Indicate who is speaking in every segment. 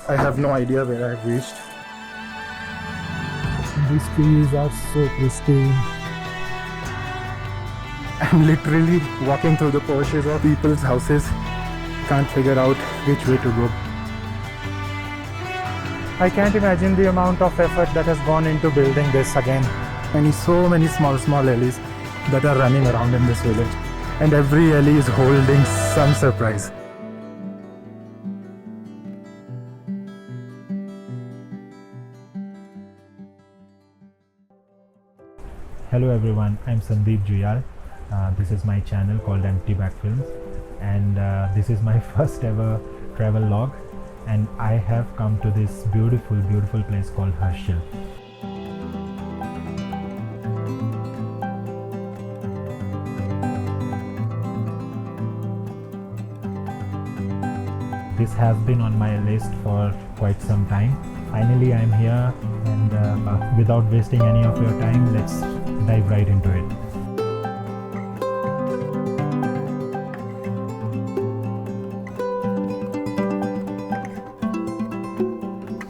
Speaker 1: I have no idea where I've reached.
Speaker 2: These trees are so pristine.
Speaker 1: I'm literally walking through the porches of people's houses. Can't figure out which way to go. I can't imagine the amount of effort that has gone into building this again. So many small alleys that are running around in this village. And every alley is holding some surprise.
Speaker 2: Hello everyone, I'm Sandeep Juyal. This is my channel called Empty Bag Films, and this is my first ever travel log, and I have come to this beautiful place called Harshil. This has been on my list for quite some time. Finally I'm here, and without wasting any of your time, let's dive right into it.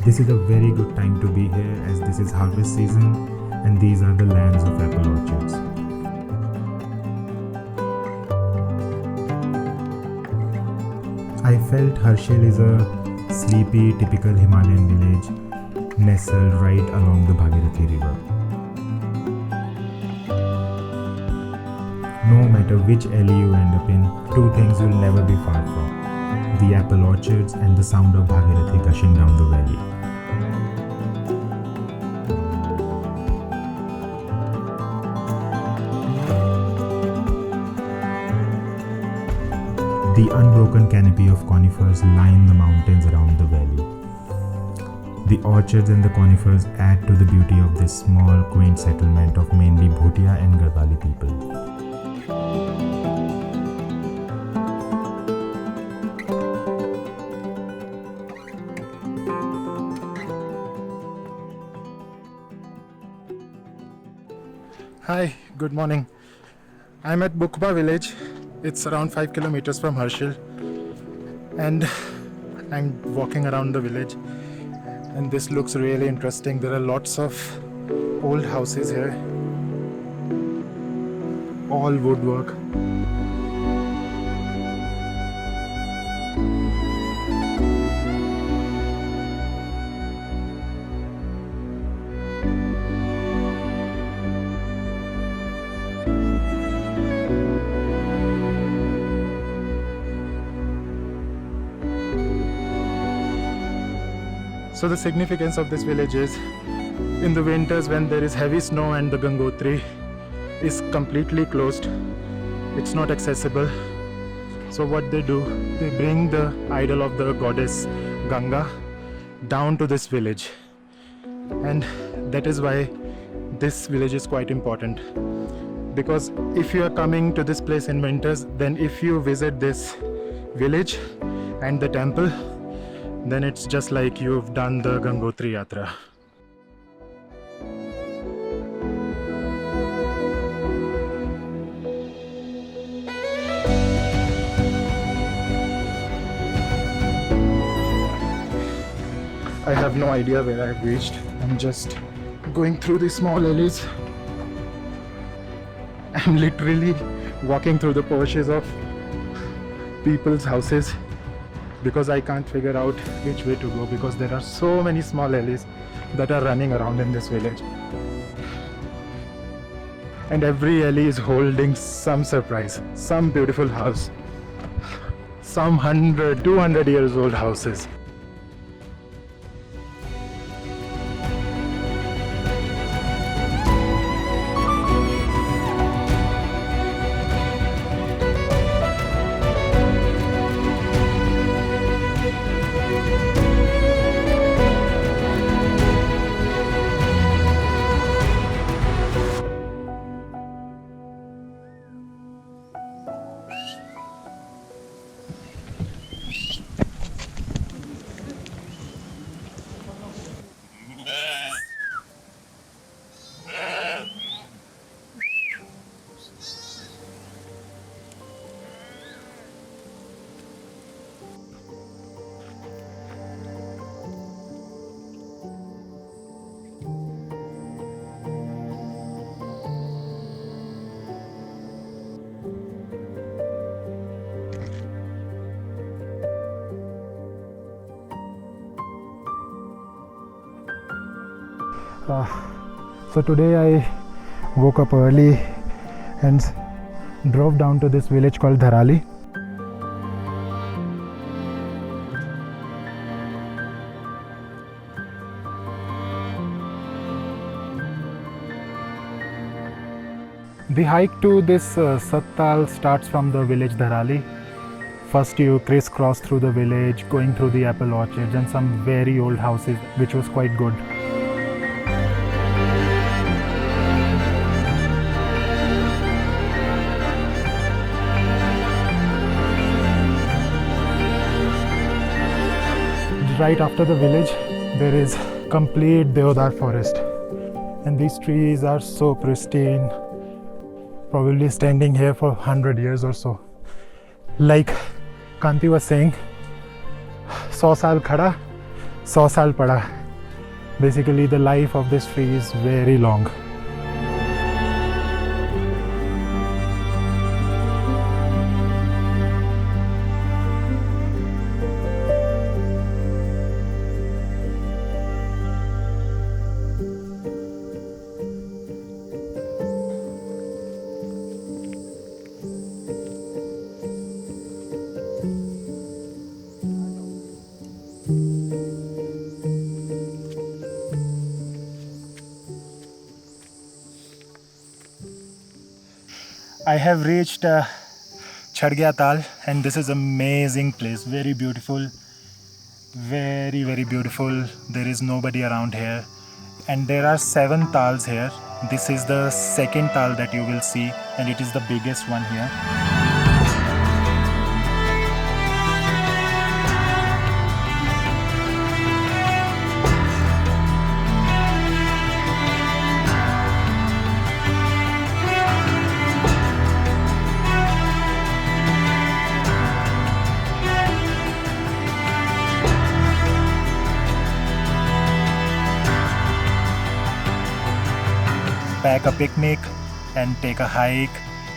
Speaker 2: This is a very good time to be here as this is harvest season and these are the lands of apple orchards. I felt Harshil is a sleepy, typical Himalayan village nestled right along the Bhagirathi river. No matter which alley you end up in, two things you'll never be far from: the apple orchards and the sound of Bhagirathi gushing down the valley. The unbroken canopy of conifers line the mountains around the valley. The orchards and the conifers add to the beauty of this small, quaint settlement of mainly Bhutia and Garhwali people.
Speaker 1: Hi, good morning. I'm at Bukba village. It's around 5 kilometers from Harshil, and I'm walking around the village, and this looks really interesting. There are lots of old houses here, all woodwork. So the significance of this village is, in the winters when there is heavy snow and the Gangotri is completely closed, it's not accessible. So what they do, they bring the idol of the goddess Ganga down to this village. And that is why this village is quite important. Because if you are coming to this place in winters, then if you visit this village and the temple, then it's just like you've done the Gangotri Yatra. I have no idea where I've reached. I'm just going through these small alleys. I'm literally walking through the porches of people's houses, because I can't figure out which way to go, because there are so many small alleys that are running around in this village. And every alley is holding some surprise, some beautiful house, some 100, 200 years old houses. So today I woke up early and drove down to this village called Dharali. The hike to this Sattal starts from the village Dharali. First you crisscross through the village, going through the apple orchards and some very old houses, which was quite good. Right after the village, there is complete Deodar forest. And these trees are so pristine, probably standing here for 100 years or so. Like Kanti was saying, 100 saal khada, 100 saal pada. Basically, the life of this tree is very long. I have reached Chadgya Tal, and this is amazing place, very beautiful, very beautiful. There is nobody around here, and there are 7 tals here. This is the second tal that you will see, and it is the biggest one here. Pack a picnic and take a hike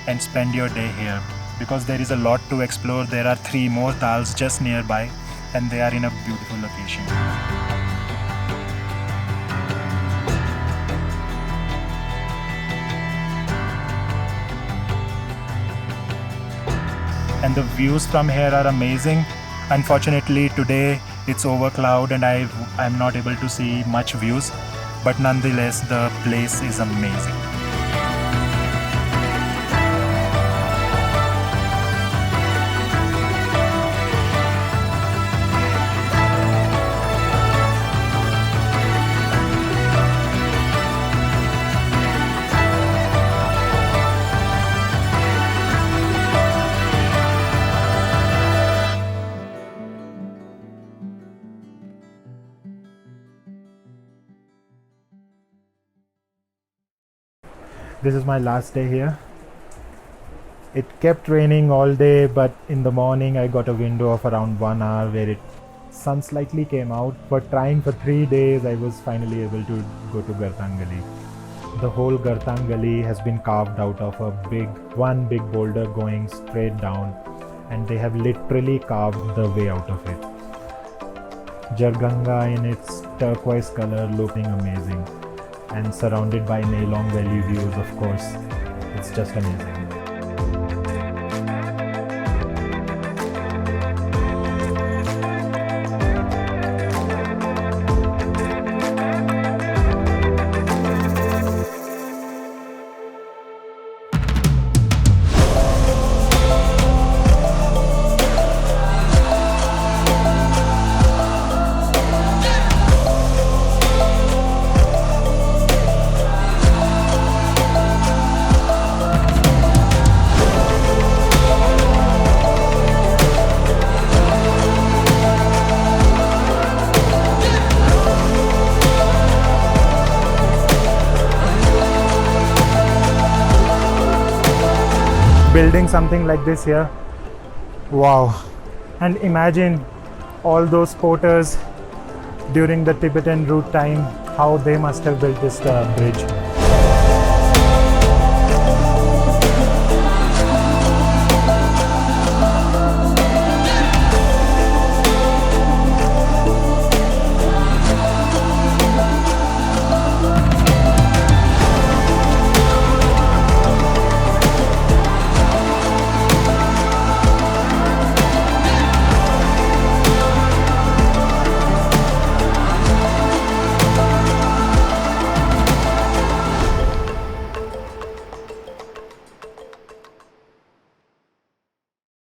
Speaker 1: and spend your day here, because there is a lot to explore. There are 3 more tals just nearby, and they are in a beautiful location. And the views from here are amazing. Unfortunately today it's over cloud and I'm not able to see much views, but nonetheless the place is amazing. This is my last day here. It kept raining all day, but in the morning I got a window of around 1 hour where sun slightly came out. But trying for 3 days, I was finally able to go to Gartang Gali. The whole Gartang Gali has been carved out of one big boulder going straight down, and they have literally carved the way out of it. Jarganga in its turquoise color looking amazing, and surrounded by Neilong Valley views, of course. It's just amazing. Building something like this here, wow. And imagine all those porters during the Tibetan route time, how they must have built this bridge.